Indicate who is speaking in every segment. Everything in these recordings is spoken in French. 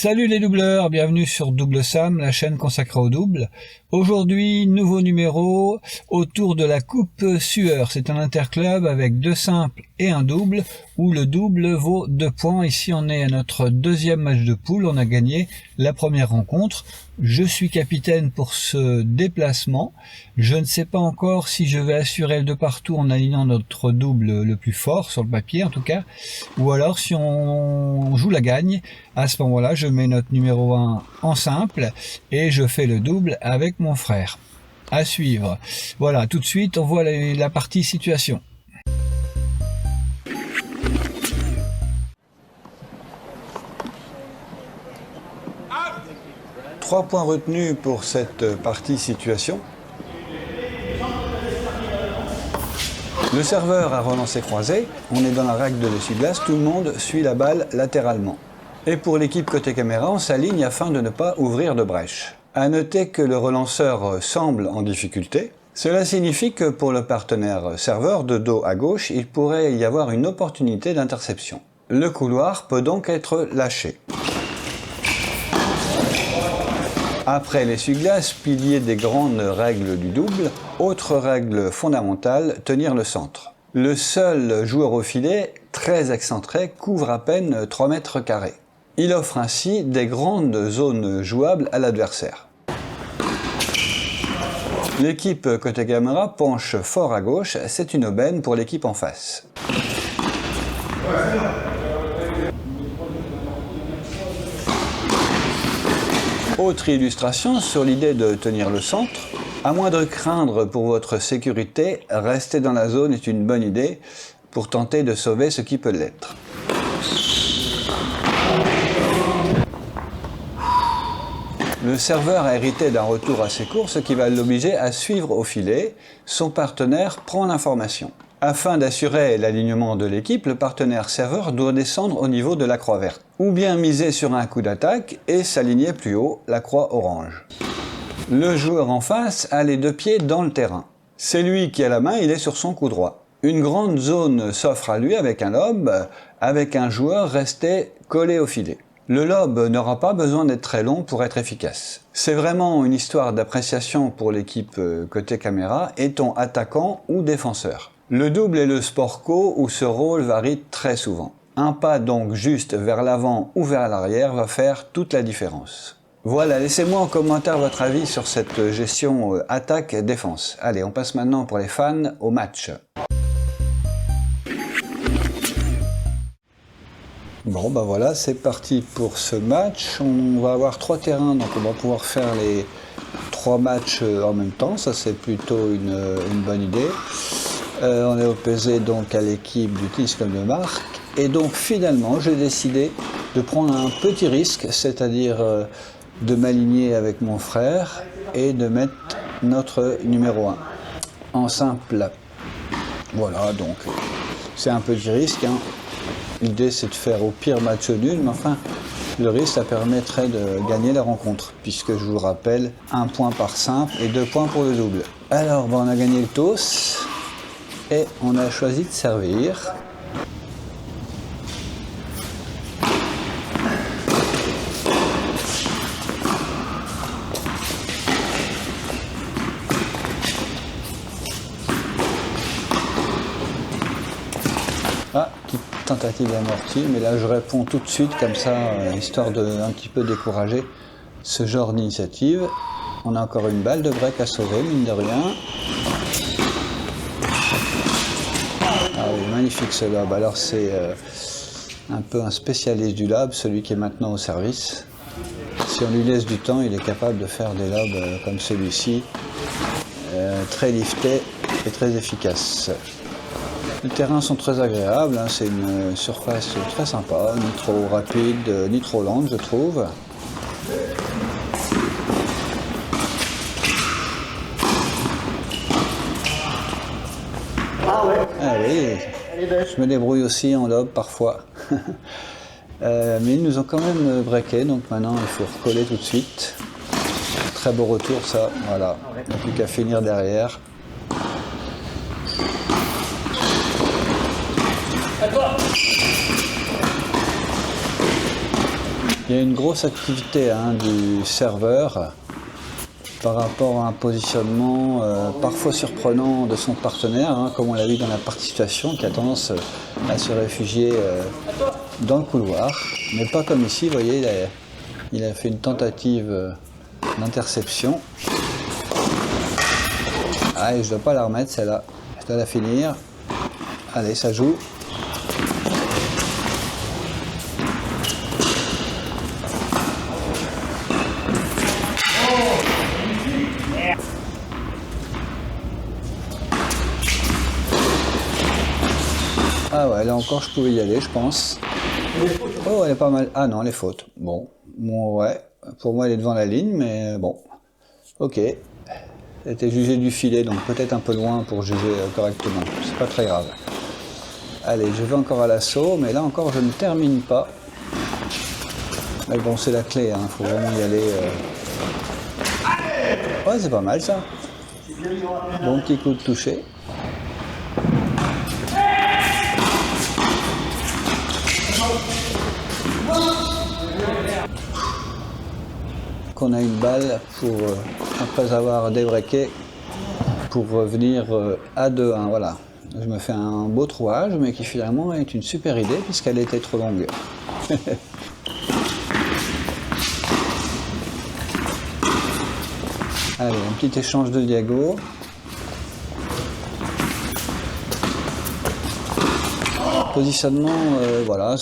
Speaker 1: Salut les doubleurs, bienvenue sur Double Sam, la chaîne consacrée au double. Aujourd'hui, nouveau numéro autour de la Coupe Sueur. C'est un interclub avec 2 simples et un double, où le double vaut 2 points. Ici, on est à notre deuxième match de poule. On a gagné la première rencontre. Je suis capitaine pour ce déplacement. Je ne sais pas encore si je vais assurer le de partout en alignant notre double le plus fort, sur le papier en tout cas, ou alors si on joue la gagne, à ce moment-là, je mets notre numéro 1 en simple et je fais le double avec mon frère. À suivre. Voilà, tout de suite, on voit la partie situation. Trois points retenus pour cette partie situation. Le serveur a relancé croisé, on est dans la règle de l'essuie-glace, tout le monde suit la balle latéralement. Et pour l'équipe côté caméra, on s'aligne afin de ne pas ouvrir de brèche. À noter que le relanceur semble en difficulté. Cela signifie que pour le partenaire serveur, de dos à gauche, il pourrait y avoir une opportunité d'interception. Le couloir peut donc être lâché. Après l'essuie-glace, pilier des grandes règles du double, autre règle fondamentale, tenir le centre. Le seul joueur au filet, très excentré, couvre à peine 3 mètres carrés. Il offre ainsi des grandes zones jouables à l'adversaire. L'équipe côté caméra penche fort à gauche, c'est une aubaine pour l'équipe en face. Autre illustration sur l'idée de tenir le centre. À moins de craindre pour votre sécurité, rester dans la zone est une bonne idée pour tenter de sauver ce qui peut l'être. Le serveur a hérité d'un retour assez court, ce qui va l'obliger à suivre au filet. Son partenaire prend l'information. Afin d'assurer l'alignement de l'équipe, le partenaire serveur doit descendre au niveau de la croix verte. Ou bien miser sur un coup d'attaque et s'aligner plus haut, la croix orange. Le joueur en face a les 2 pieds dans le terrain. C'est lui qui a la main, il est sur son coup droit. Une grande zone s'offre à lui avec un lob, avec un joueur resté collé au filet. Le lob n'aura pas besoin d'être très long pour être efficace. C'est vraiment une histoire d'appréciation pour l'équipe côté caméra, est-on attaquant ou défenseur. Le double est le sport co où ce rôle varie très souvent. Un pas donc juste vers l'avant ou vers l'arrière va faire toute la différence. Voilà, laissez-moi en commentaire votre avis sur cette gestion attaque-défense. Allez, on passe maintenant pour les fans au match. Bon, bah voilà, c'est parti pour ce match. On va avoir 3 terrains, donc on va pouvoir faire les 3 matchs en même temps. Ça, c'est plutôt une bonne idée. On est opposé donc à l'équipe du Tennis Club de Marc. Et donc finalement, j'ai décidé de prendre un petit risque, c'est-à-dire de m'aligner avec mon frère et de mettre notre numéro 1 en simple. Voilà, donc c'est un petit risque, hein. L'idée c'est de faire au pire match nul, mais enfin le risque ça permettrait de gagner la rencontre, puisque je vous rappelle 1 point par simple et 2 points pour le double. Alors on a gagné le toss et on a choisi de servir. Ah, petite tentative d'amorti, mais là je réponds tout de suite comme ça, histoire de un petit peu décourager ce genre d'initiative. On a encore une balle de break à sauver, mine de rien. Ah oui, magnifique ce lob. Alors c'est un peu un spécialiste du lob, celui qui est maintenant au service. Si on lui laisse du temps, il est capable de faire des lobs comme celui-ci, très lifté et très efficace. Les terrains sont très agréables, hein, c'est une surface très sympa, ni trop rapide, ni trop lente je trouve.
Speaker 2: Ah ouais.
Speaker 1: Ah oui,
Speaker 2: Elle est belle.
Speaker 1: je me débrouille aussi en lob parfois. Mais ils nous ont quand même breaké, donc maintenant il faut recoller tout de suite. Très beau retour ça, voilà, il n'y a plus qu'à finir derrière. Il y a une grosse activité du serveur par rapport à un positionnement parfois surprenant de son partenaire, comme on l'a vu dans la participation, qui a tendance à se réfugier dans le couloir, mais pas comme ici. Vous voyez, il a fait une tentative d'interception. Ah, et je dois pas la remettre celle-là, je dois la finir. Allez, ça joue. Ah ouais, là encore je pouvais y aller, je pense. Oh, elle est pas mal. Ah non, les fautes. Bon, ouais. Pour moi, elle est devant la ligne, mais bon. Ok. Elle était jugée du filet, donc peut-être un peu loin pour juger correctement. C'est pas très grave. Allez, je vais encore à l'assaut, mais là encore, je ne termine pas. Mais bon, c'est la clé, il faut vraiment y aller. Ouais, c'est pas mal ça. Bon petit coup de toucher. Qu'on a une balle pour, après avoir débreaké, pour revenir à 2-1. Voilà. Je me fais un beau trouage, mais qui finalement est une super idée puisqu'elle était trop longue. Allez, un petit échange de diago. Positionnement, voilà,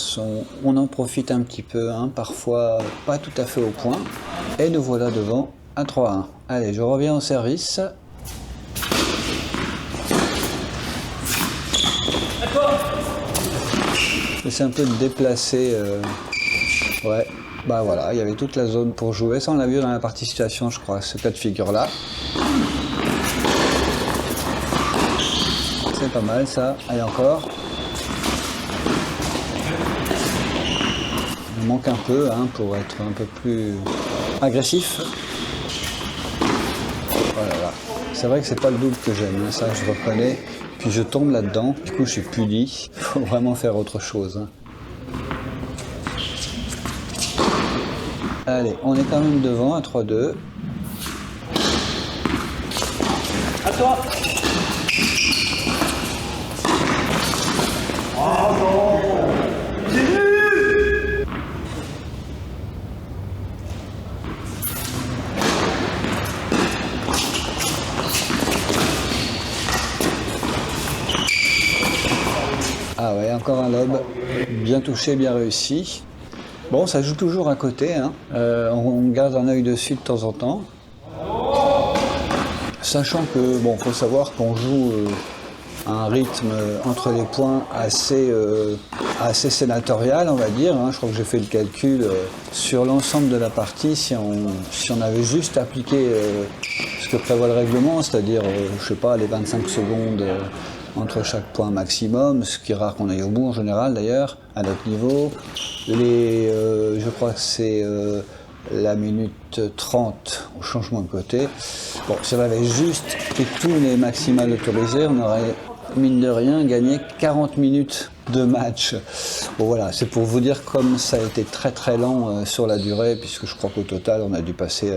Speaker 1: on en profite un petit peu, parfois pas tout à fait au point. Et nous voilà devant à 3-1. Allez, je reviens au service. J'essaie un peu de déplacer. Ouais, bah voilà, il y avait toute la zone pour jouer. Ça, on l'a vu dans la participation, je crois, ce cas de figure-là. C'est pas mal ça. Allez, encore. Il manque un peu pour être un peu plus agressif. Voilà. C'est vrai que c'est pas le double que j'aime, ça je reconnais. Puis je tombe là-dedans, du coup je suis puni. Il faut vraiment faire autre chose. Allez, on est quand même devant à 3-2.
Speaker 2: À toi. Oh non.
Speaker 1: Ah ouais, encore un lob. Bien touché, bien réussi. Bon, ça joue toujours à côté. On garde un œil dessus de temps en temps. Sachant que, bon, faut savoir qu'on joue à un rythme entre les points assez sénatorial, on va dire. Je crois que j'ai fait le calcul sur l'ensemble de la partie. Si on avait juste appliqué ce que prévoit le règlement, c'est-à-dire, je sais pas, les 25 secondes entre chaque point maximum, ce qui est rare qu'on aille au bout en général d'ailleurs, à notre niveau. Je crois que c'est la minute 30 au changement de côté. Bon, si on avait juste fait tous les maximales autorisés, on aurait, mine de rien, gagné 40 minutes de match. Bon voilà, c'est pour vous dire comme ça a été très très lent sur la durée, puisque je crois qu'au total on a dû passer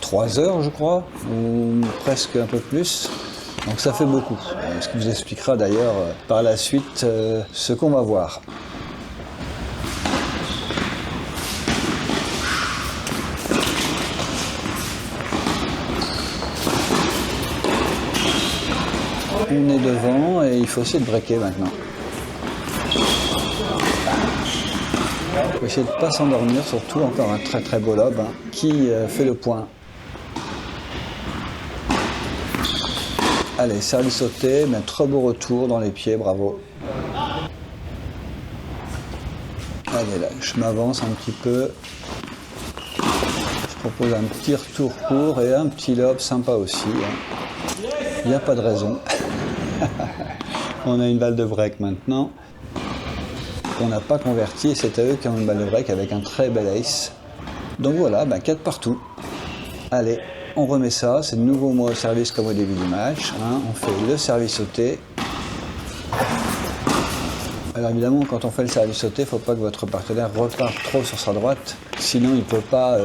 Speaker 1: 3 heures, je crois, ou presque un peu plus. Donc ça fait beaucoup, ce qui vous expliquera d'ailleurs par la suite ce qu'on va voir. On est devant et il faut essayer de breaker maintenant. Il faut essayer de ne pas s'endormir, surtout encore un très très beau lob qui fait le point. Allez, service sauté, mais très beau retour dans les pieds, bravo. Allez là, je m'avance un petit peu. Je propose un petit retour court et un petit lob sympa aussi. Il n'y a pas de raison. On a une balle de break maintenant. On n'a pas converti et c'est à eux qui ont une balle de break avec un très bel ace. Donc voilà, 4 partout. Allez. On remet ça, c'est de nouveau moi au service comme au début du match. On fait le service sauté. Alors évidemment, quand on fait le service sauté, il ne faut pas que votre partenaire reparte trop sur sa droite, sinon il ne peut pas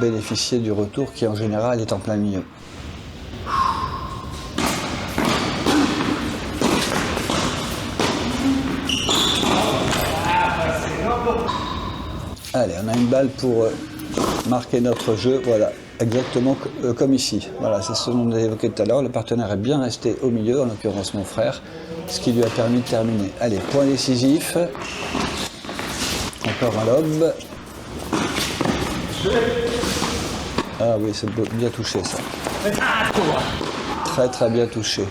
Speaker 1: bénéficier du retour qui en général est en plein milieu. Allez, on a une balle pour marquer notre jeu, voilà, exactement comme ici. Voilà, c'est ce dont on a évoqué tout à l'heure. Le partenaire est bien resté au milieu, en l'occurrence mon frère, ce qui lui a permis de terminer. Allez, point décisif. Encore un lob. Ah oui, c'est bien touché ça. Très très bien touché.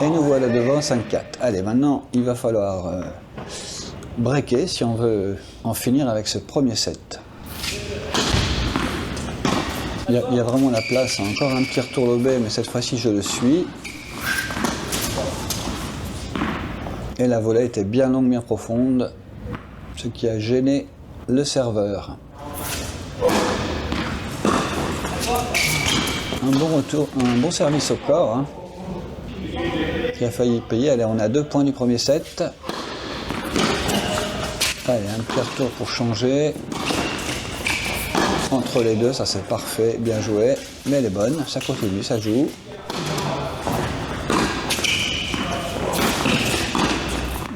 Speaker 1: Et nous voilà devant 5-4. Allez, maintenant, il va falloir breaker si on veut en finir avec ce premier set. Il y a vraiment la place. Hein. Encore un petit retour lobé, mais cette fois-ci, je le suis. Et la volée était bien longue, bien profonde, ce qui a gêné le serveur. Un bon retour, un bon service au corps. Hein. Qui a failli payer. Allez, on a 2 points du premier set. Allez, un petit retour pour changer. Entre les deux, ça c'est parfait, bien joué. Mais elle est bonne, ça continue, ça joue.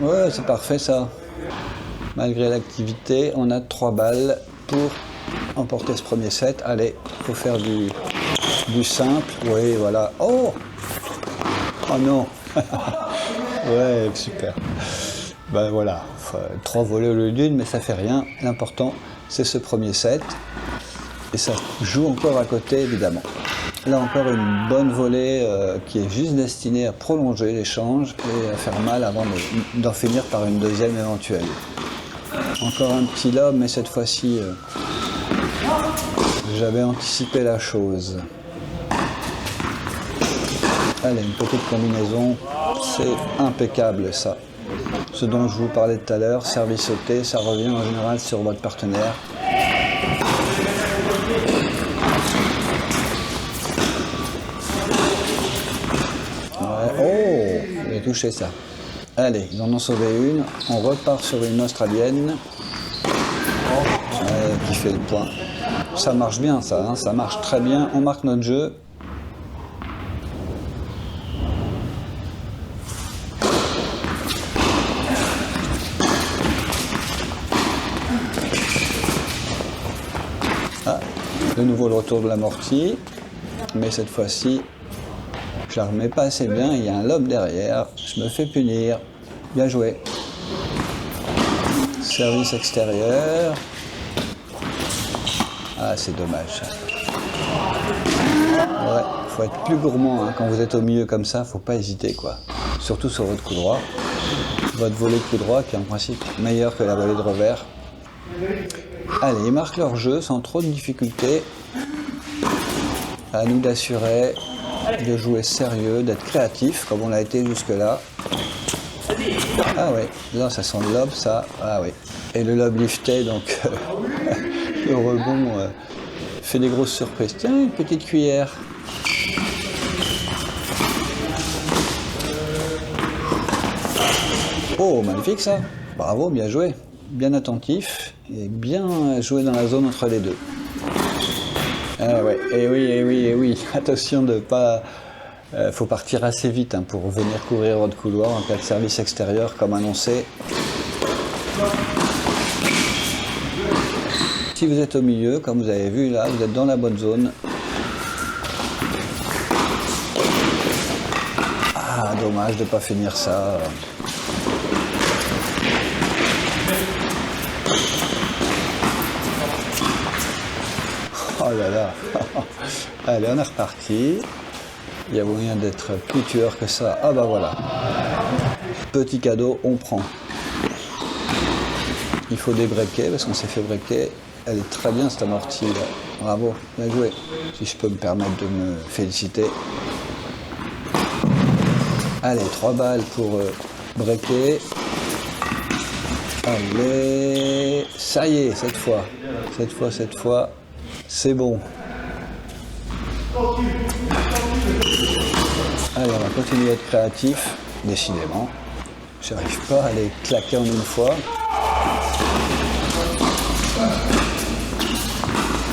Speaker 1: Ouais, c'est parfait ça. Malgré l'activité, on a 3 balles pour emporter ce premier set. Allez, il faut faire du simple. Oui, voilà. Oh! Oh non! Ouais, super. Ben voilà, 3 volées au lieu d'une, mais ça fait rien. L'important, c'est ce premier set. Et ça joue encore à côté, évidemment. Là encore, une bonne volée qui est juste destinée à prolonger l'échange et à faire mal avant d'en finir par une deuxième éventuelle. Encore un petit lob, mais cette fois-ci, j'avais anticipé la chose. Allez, une petite combinaison, c'est impeccable ça. Ce dont je vous parlais tout à l'heure, service sauté, ça revient en général sur votre partenaire. Ouais. Oh, il a touché ça. Allez, ils en ont sauvé une, on repart sur une australienne qui fait le point. Ça marche bien ça, hein, ça marche très bien, on marque notre jeu. Ah, de nouveau le retour de l'amorti, mais cette fois-ci, je la remets pas assez bien, il y a un lob derrière, je me fais punir. Bien joué. Service extérieur. Ah, c'est dommage. Ouais, faut être plus gourmand hein. Quand vous êtes au milieu comme ça, faut pas hésiter quoi. Surtout sur votre coup droit. Votre volée de coup droit qui est en principe meilleure que la volée de revers. Allez, ils marquent leur jeu sans trop de difficultés. À nous d'assurer de jouer sérieux, d'être créatif comme on l'a été jusque-là. Ah oui, là ça sent le lob, ça. Ah oui. Et le lob lifté, donc le rebond fait des grosses surprises. Tiens, une petite cuillère. Oh, magnifique ça. Bravo, bien joué. Bien attentif et bien joué dans la zone entre les deux. Ah ouais, et oui, et oui, et oui. Attention de pas... faut partir assez vite hein, pour venir couvrir votre couloir en cas de service extérieur comme annoncé. Si vous êtes au milieu, comme vous avez vu là, vous êtes dans la bonne zone. Ah, dommage de ne pas finir ça. Oh là là. Allez, on est reparti. Il y a moyen d'être plus tueur que ça. Ah bah voilà. Petit cadeau, on prend. Il faut débreaker parce qu'on s'est fait breaker. Elle est très bien cette amortie là. Bravo, bien joué. Si je peux me permettre de me féliciter. Allez, 3 balles pour breaker. Allez, ça y est, cette fois, c'est bon. Allez, on va continuer à être créatif, décidément. J'arrive pas à les claquer en une fois.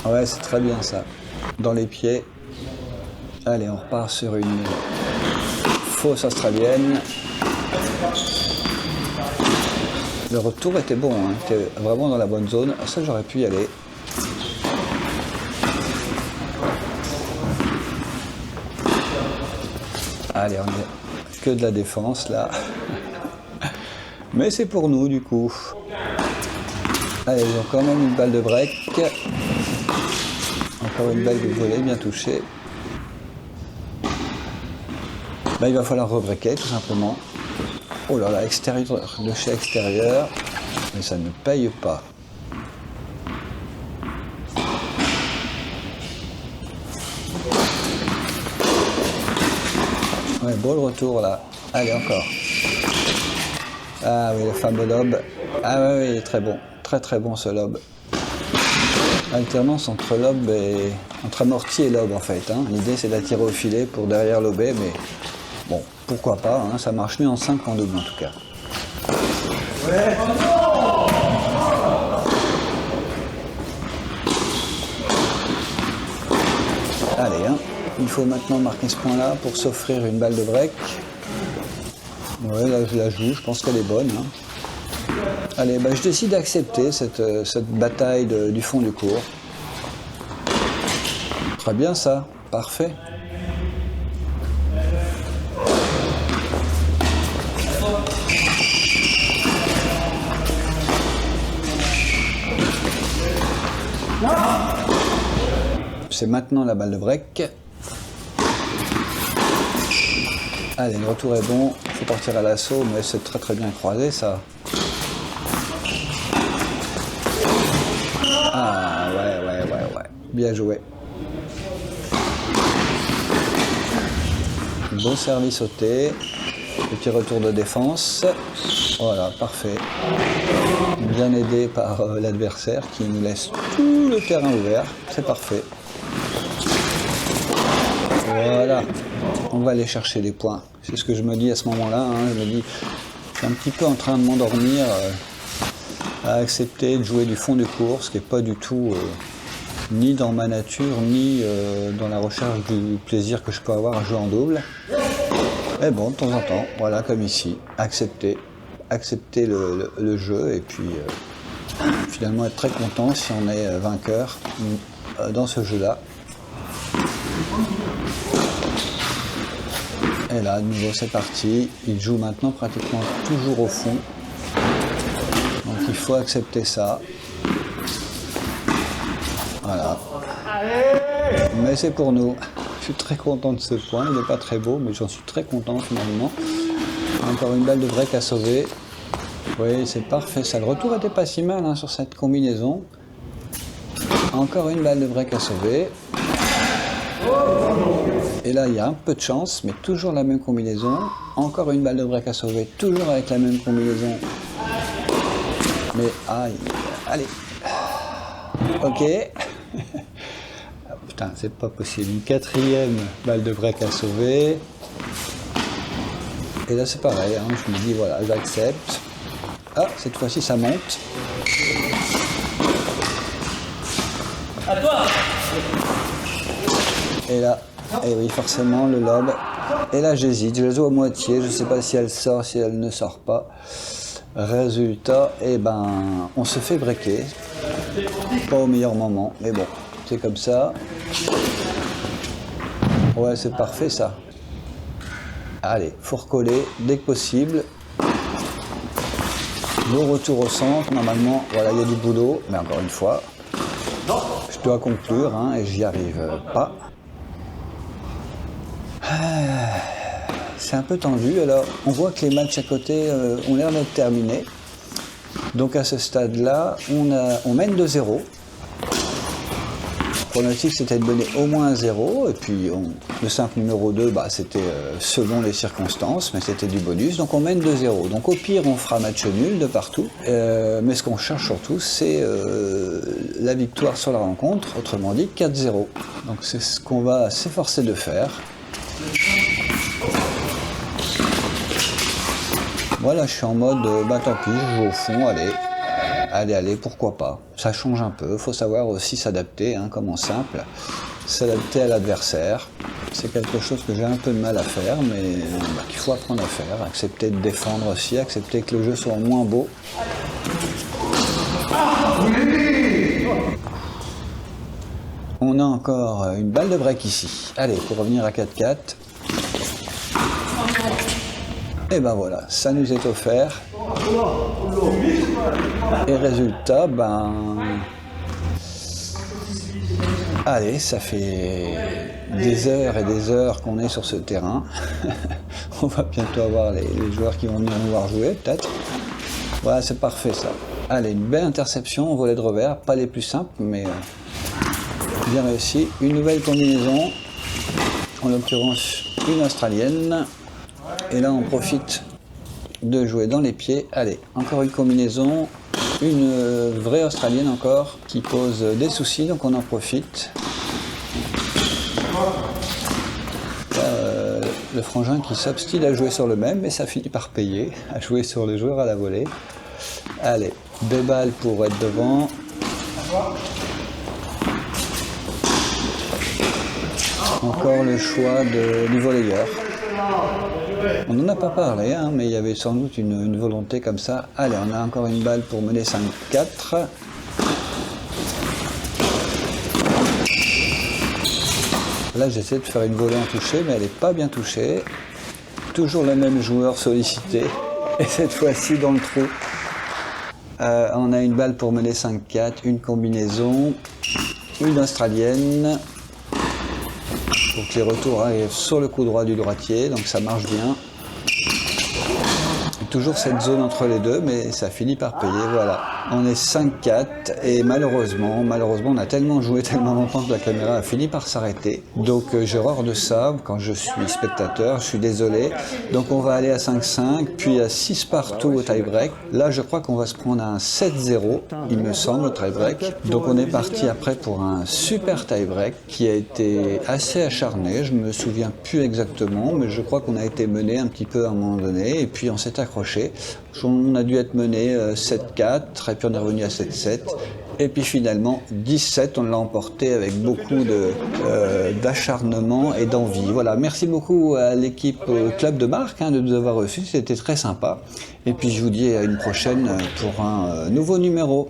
Speaker 1: Ouais, c'est très bien ça. Dans les pieds. Allez, on repart sur une fausse australienne. Le retour était bon, hein, était vraiment dans la bonne zone. Ça, j'aurais pu y aller. Allez, on est que de la défense là. Mais c'est pour nous du coup. Allez, ils ont quand même une balle de break. Encore une balle de volée bien touchée. Là, il va falloir rebreaker tout simplement. Oh là là, extérieur de chez extérieur. Mais ça ne paye pas. Ouais, beau le retour là. Allez, encore. Ah oui, le fameux lob. Ah oui, il est très bon. Très très bon ce lob. Alternance entre lob et... entre amorti et lob en fait. Hein. L'idée c'est d'attirer au filet pour derrière lober, mais bon, pourquoi pas, hein. Ça marche mieux en 5 qu'en double en tout cas. Ouais. Allez, hein. Il faut maintenant marquer ce point-là pour s'offrir une balle de break. Ouais, là je la joue, je pense qu'elle est bonne. Hein. Allez, bah, je décide d'accepter cette bataille du fond du cours. Très bien ça, parfait. C'est maintenant la balle de break. Allez, le retour est bon, il faut partir à l'assaut, mais c'est très très bien croisé ça. Ah ouais, bien joué. Bon service sauté, petit retour de défense, voilà, parfait. Bien aidé par l'adversaire qui nous laisse tout le terrain ouvert, c'est parfait. Voilà, on va aller chercher des points. C'est ce que je me dis à ce moment-là. Hein. Je me dis, je suis un petit peu en train de m'endormir à accepter de jouer du fond du cours, ce qui n'est pas du tout ni dans ma nature, ni dans la recherche du plaisir que je peux avoir à jouer en double. Mais bon, de temps en temps, voilà, comme ici, accepter le jeu et puis finalement être très content si on est vainqueur dans ce jeu-là. Et là, de nouveau, c'est parti. Il joue maintenant pratiquement toujours au fond. Donc il faut accepter ça. Voilà. Mais c'est pour nous. Je suis très content de ce point. Il n'est pas très beau, mais j'en suis très content finalement. Encore une balle de break à sauver. Oui, c'est parfait. Ça, le retour était pas si mal hein, sur cette combinaison. Encore une balle de break à sauver. Et là, il y a un peu de chance, mais toujours la même combinaison. Encore une balle de break à sauver, toujours avec la même combinaison. Mais aïe, allez. Ok. Ah, putain, c'est pas possible. Une quatrième balle de break à sauver. Et là, c'est pareil. Hein. Je me dis, voilà, j'accepte. Ah, cette fois-ci, ça monte.
Speaker 2: À toi.
Speaker 1: Et là, et oui, forcément, le lob. Et là, j'hésite. Je la joue à moitié. Je ne sais pas si elle sort, si elle ne sort pas. Résultat, eh ben, on se fait breaker. Pas au meilleur moment, mais bon, c'est comme ça. Ouais, c'est parfait, ça. Allez, faut recoller dès que possible. Le retour au centre. Normalement, voilà, il y a du boulot. Mais encore une fois, je dois conclure, hein, et j'y arrive pas. C'est un peu tendu. Alors, on voit que les matchs à côté ont l'air d'être terminés. Donc à ce stade-là, on mène 2-0. pronostic c'était de mener au moins 0, et puis le simple numéro 2, bah, c'était selon les circonstances, mais c'était du bonus, donc on mène 2-0. Donc au pire, on fera match nul de partout, mais ce qu'on cherche surtout, c'est la victoire sur la rencontre, autrement dit 4-0. Donc c'est ce qu'on va s'efforcer de faire. Voilà, je suis en mode, bah tant pis, je joue au fond, allez, pourquoi pas. Ça change un peu, il faut savoir aussi s'adapter, hein, comme en simple, s'adapter à l'adversaire. C'est quelque chose que j'ai un peu de mal à faire, mais qu'il faut apprendre à faire, accepter de défendre aussi, accepter que le jeu soit moins beau. On a encore une balle de break ici. Allez, pour revenir à 4-4. Et ben voilà, ça nous est offert. Et résultat, allez, ça fait des heures et des heures qu'on est sur ce terrain. On va bientôt avoir les joueurs qui vont venir nous voir jouer, peut-être. Voilà, c'est parfait ça. Allez, une belle interception au volet de revers, pas les plus simples, mais bien réussi. Une nouvelle combinaison, en l'occurrence une australienne. Et là, on profite de jouer dans les pieds. Allez, encore une combinaison, une vraie australienne encore, qui pose des soucis, donc on en profite. Le frangin qui s'obstine à jouer sur le même, mais ça finit par payer, à jouer sur le joueur à la volée. Allez, deux balles pour être devant. Encore le choix du volleyeur. On n'en a pas parlé, hein, mais il y avait sans doute une volonté comme ça. Allez, on a encore une balle pour mener 5-4. Là, j'essaie de faire une volée en touché, mais elle n'est pas bien touchée. Toujours le même joueur sollicité, et cette fois-ci dans le trou. On a une balle pour mener 5-4, une combinaison, une australienne. Pour que les retours arrivent sur le coup droit du droitier, donc ça marche bien. Toujours cette zone entre les deux, mais ça finit par payer, voilà. On est 5-4 et malheureusement, on a tellement joué tellement longtemps que la caméra a fini par s'arrêter. Donc j'ai horreur de ça quand je suis spectateur, je suis désolé. Donc on va aller à 5-5, puis à 6 partout au tie-break. Là je crois qu'on va se prendre un 7-0, il me semble, au tie-break. Donc on est parti après pour un super tie-break qui a été assez acharné, je me souviens plus exactement, mais je crois qu'on a été mené un petit peu à un moment donné, et puis on s'est accroché. On a dû être mené 7-4, et puis on est revenu à 7-7. Et puis finalement, 17, on l'a emporté avec beaucoup d'acharnement et d'envie. Voilà, merci beaucoup à l'équipe Club de Marc de nous avoir reçus, c'était très sympa. Et puis je vous dis à une prochaine pour un nouveau numéro.